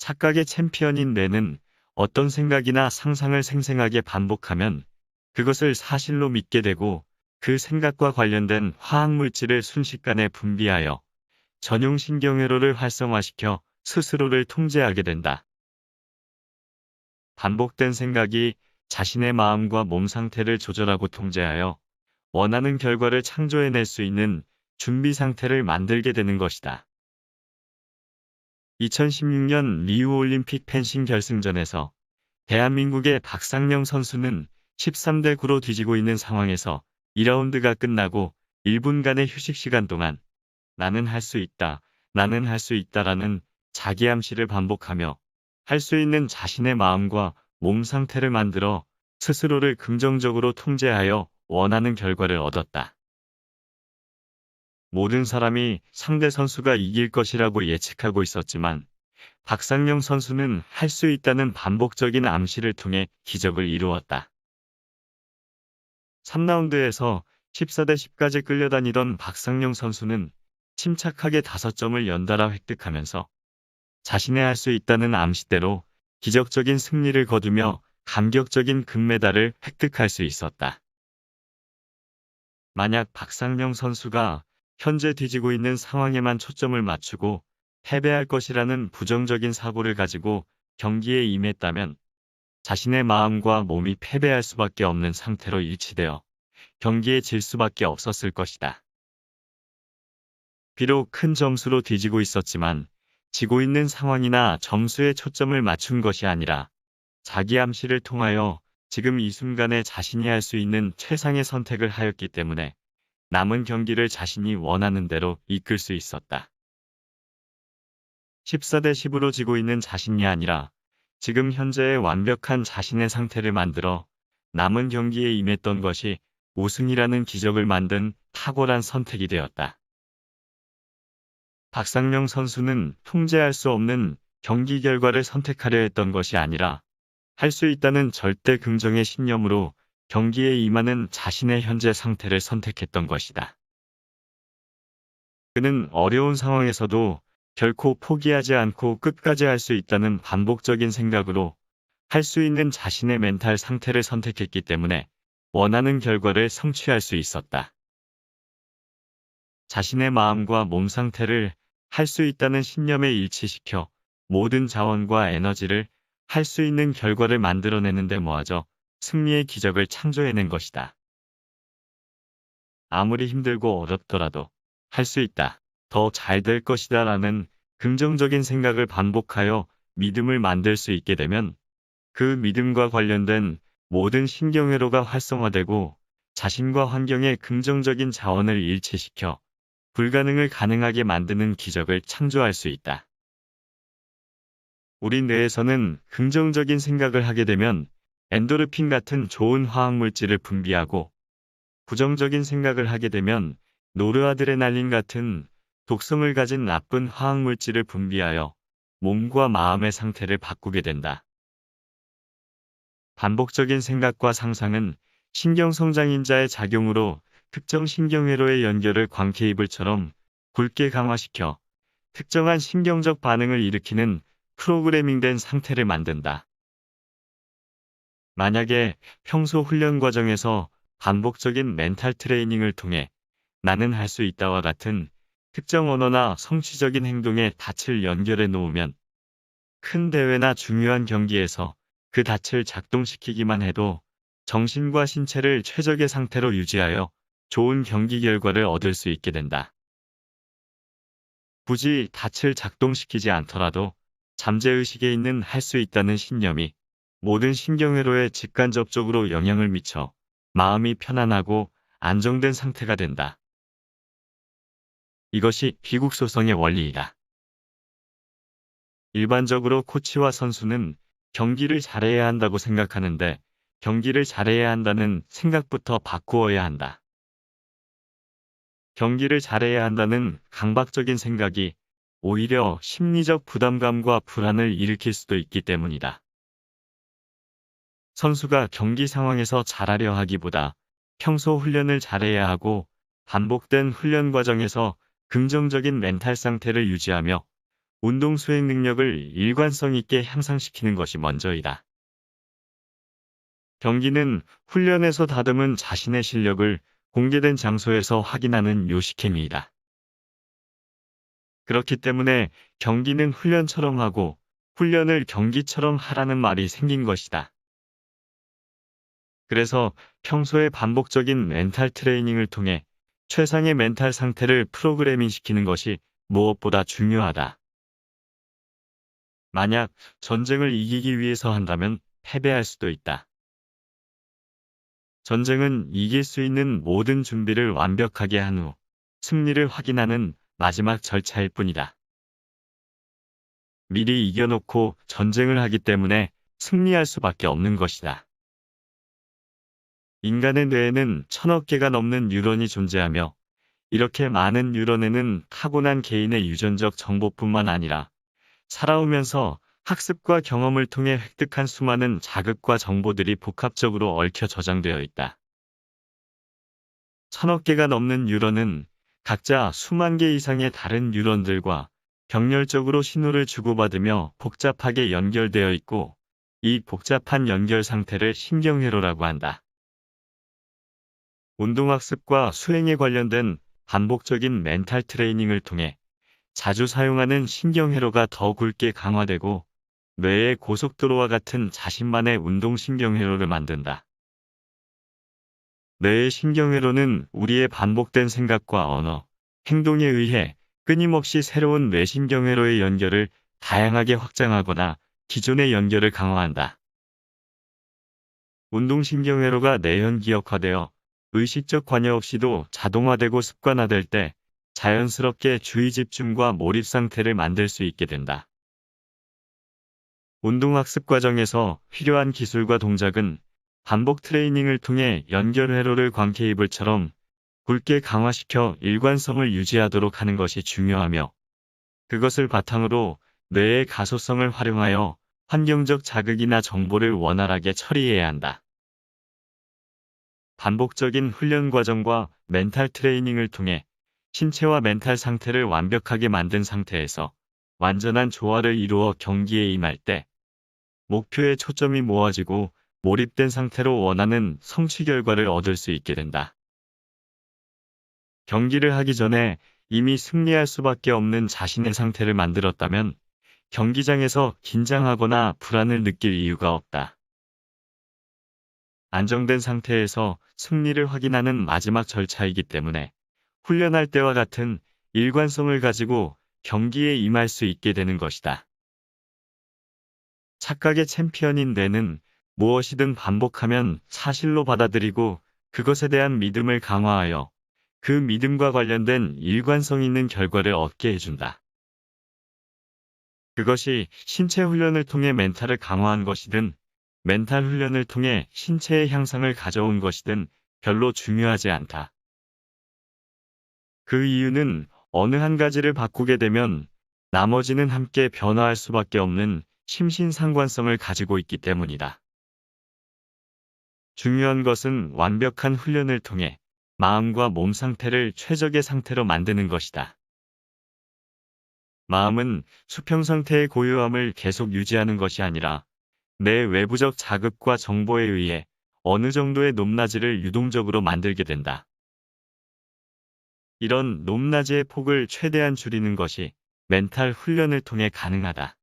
착각의 챔피언인 뇌는 어떤 생각이나 상상을 생생하게 반복하면 그것을 사실로 믿게 되고 그 생각과 관련된 화학물질을 순식간에 분비하여 전용 신경회로를 활성화시켜 스스로를 통제하게 된다. 반복된 생각이 자신의 마음과 몸 상태를 조절하고 통제하여 원하는 결과를 창조해낼 수 있는 준비 상태를 만들게 되는 것이다. 2016년 리우올림픽 펜싱 결승전에서 대한민국의 박상영 선수는 13대 9로 뒤지고 있는 상황에서 2라운드가 끝나고 1분간의 휴식 시간 동안 나는 할 수 있다, 나는 할 수 있다라는 자기 암시를 반복하며 할 수 있는 자신의 마음과 몸 상태를 만들어 스스로를 긍정적으로 통제하여 원하는 결과를 얻었다. 모든 사람이 상대 선수가 이길 것이라고 예측하고 있었지만 박상영 선수는 할 수 있다는 반복적인 암시를 통해 기적을 이루었다. 3라운드에서 14대 10까지 끌려다니던 박상영 선수는 침착하게 5점을 연달아 획득하면서 자신의 할 수 있다는 암시대로 기적적인 승리를 거두며 감격적인 금메달을 획득할 수 있었다. 만약 박상영 선수가 현재 뒤지고 있는 상황에만 초점을 맞추고 패배할 것이라는 부정적인 사고를 가지고 경기에 임했다면 자신의 마음과 몸이 패배할 수밖에 없는 상태로 일치되어 경기에 질 수밖에 없었을 것이다. 비록 큰 점수로 뒤지고 있었지만 지고 있는 상황이나 점수에 초점을 맞춘 것이 아니라 자기 암시를 통하여 지금 이 순간에 자신이 할 수 있는 최상의 선택을 하였기 때문에 남은 경기를 자신이 원하는 대로 이끌 수 있었다. 14대 10으로 지고 있는 자신이 아니라 지금 현재의 완벽한 자신의 상태를 만들어 남은 경기에 임했던 것이 우승이라는 기적을 만든 탁월한 선택이 되었다. 박상영 선수는 통제할 수 없는 경기 결과를 선택하려 했던 것이 아니라 할 수 있다는 절대 긍정의 신념으로 경기에 임하는 자신의 현재 상태를 선택했던 것이다. 그는 어려운 상황에서도 결코 포기하지 않고 끝까지 할 수 있다는 반복적인 생각으로 할 수 있는 자신의 멘탈 상태를 선택했기 때문에 원하는 결과를 성취할 수 있었다. 자신의 마음과 몸 상태를 할 수 있다는 신념에 일치시켜 모든 자원과 에너지를 할 수 있는 결과를 만들어내는 데 모아져 승리의 기적을 창조해낸 것이다. 아무리 힘들고 어렵더라도 할 수 있다, 더 잘 될 것이다 라는 긍정적인 생각을 반복하여 믿음을 만들 수 있게 되면 그 믿음과 관련된 모든 신경회로가 활성화되고 자신과 환경의 긍정적인 자원을 일치시켜 불가능을 가능하게 만드는 기적을 창조할 수 있다. 우리 뇌에서는 긍정적인 생각을 하게 되면 엔도르핀 같은 좋은 화학물질을 분비하고 부정적인 생각을 하게 되면 노르아드레날린 같은 독성을 가진 나쁜 화학물질을 분비하여 몸과 마음의 상태를 바꾸게 된다. 반복적인 생각과 상상은 신경성장인자의 작용으로 특정 신경회로의 연결을 광케이블처럼 굵게 강화시켜 특정한 신경적 반응을 일으키는 프로그래밍된 상태를 만든다. 만약에 평소 훈련 과정에서 반복적인 멘탈 트레이닝을 통해 나는 할 수 있다와 같은 특정 언어나 성취적인 행동에 닻을 연결해 놓으면 큰 대회나 중요한 경기에서 그 닻을 작동시키기만 해도 정신과 신체를 최적의 상태로 유지하여 좋은 경기 결과를 얻을 수 있게 된다. 굳이 닻을 작동시키지 않더라도 잠재의식에 있는 할 수 있다는 신념이 모든 신경회로에 직간접적으로 영향을 미쳐 마음이 편안하고 안정된 상태가 된다. 이것이 비국소성의 원리이다. 일반적으로 코치와 선수는 경기를 잘해야 한다고 생각하는데 경기를 잘해야 한다는 생각부터 바꾸어야 한다. 경기를 잘해야 한다는 강박적인 생각이 오히려 심리적 부담감과 불안을 일으킬 수도 있기 때문이다. 선수가 경기 상황에서 잘하려 하기보다 평소 훈련을 잘해야 하고 반복된 훈련 과정에서 긍정적인 멘탈 상태를 유지하며 운동 수행 능력을 일관성 있게 향상시키는 것이 먼저이다. 경기는 훈련에서 다듬은 자신의 실력을 공개된 장소에서 확인하는 요식행위이다. 그렇기 때문에 경기는 훈련처럼 하고 훈련을 경기처럼 하라는 말이 생긴 것이다. 그래서 평소에 반복적인 멘탈 트레이닝을 통해 최상의 멘탈 상태를 프로그래밍 시키는 것이 무엇보다 중요하다. 만약 전쟁을 이기기 위해서 한다면 패배할 수도 있다. 전쟁은 이길 수 있는 모든 준비를 완벽하게 한 후 승리를 확인하는 마지막 절차일 뿐이다. 미리 이겨놓고 전쟁을 하기 때문에 승리할 수밖에 없는 것이다. 인간의 뇌에는 1000억 개가 넘는 뉴런이 존재하며 이렇게 많은 뉴런에는 타고난 개인의 유전적 정보뿐만 아니라 살아오면서 학습과 경험을 통해 획득한 수많은 자극과 정보들이 복합적으로 얽혀 저장되어 있다. 1000억 개가 넘는 뉴런은 각자 수만 개 이상의 다른 뉴런들과 병렬적으로 신호를 주고받으며 복잡하게 연결되어 있고 이 복잡한 연결 상태를 신경회로라고 한다. 운동학습과 수행에 관련된 반복적인 멘탈 트레이닝을 통해 자주 사용하는 신경회로가 더 굵게 강화되고 뇌의 고속도로와 같은 자신만의 운동신경회로를 만든다. 뇌의 신경회로는 우리의 반복된 생각과 언어, 행동에 의해 끊임없이 새로운 뇌신경회로의 연결을 다양하게 확장하거나 기존의 연결을 강화한다. 운동신경회로가 내연 기억화되어 의식적 관여 없이도 자동화되고 습관화될 때 자연스럽게 주의 집중과 몰입 상태를 만들 수 있게 된다. 운동학습 과정에서 필요한 기술과 동작은 반복 트레이닝을 통해 연결 회로를 광케이블처럼 굵게 강화시켜 일관성을 유지하도록 하는 것이 중요하며 그것을 바탕으로 뇌의 가소성을 활용하여 환경적 자극이나 정보를 원활하게 처리해야 한다. 반복적인 훈련 과정과 멘탈 트레이닝을 통해 신체와 멘탈 상태를 완벽하게 만든 상태에서 완전한 조화를 이루어 경기에 임할 때 목표에 초점이 모아지고 몰입된 상태로 원하는 성취 결과를 얻을 수 있게 된다. 경기를 하기 전에 이미 승리할 수밖에 없는 자신의 상태를 만들었다면 경기장에서 긴장하거나 불안을 느낄 이유가 없다. 안정된 상태에서 승리를 확인하는 마지막 절차이기 때문에 훈련할 때와 같은 일관성을 가지고 경기에 임할 수 있게 되는 것이다. 착각의 챔피언인 뇌는 무엇이든 반복하면 사실로 받아들이고 그것에 대한 믿음을 강화하여 그 믿음과 관련된 일관성 있는 결과를 얻게 해준다. 그것이 신체 훈련을 통해 멘탈을 강화한 것이든 멘탈 훈련을 통해 신체의 향상을 가져온 것이든 별로 중요하지 않다. 그 이유는 어느 한 가지를 바꾸게 되면 나머지는 함께 변화할 수밖에 없는 심신상관성을 가지고 있기 때문이다. 중요한 것은 완벽한 훈련을 통해 마음과 몸 상태를 최적의 상태로 만드는 것이다. 마음은 수평 상태의 고요함을 계속 유지하는 것이 아니라 내 외부적 자극과 정보에 의해 어느 정도의 높낮이를 유동적으로 만들게 된다. 이런 높낮이의 폭을 최대한 줄이는 것이 멘탈 훈련을 통해 가능하다.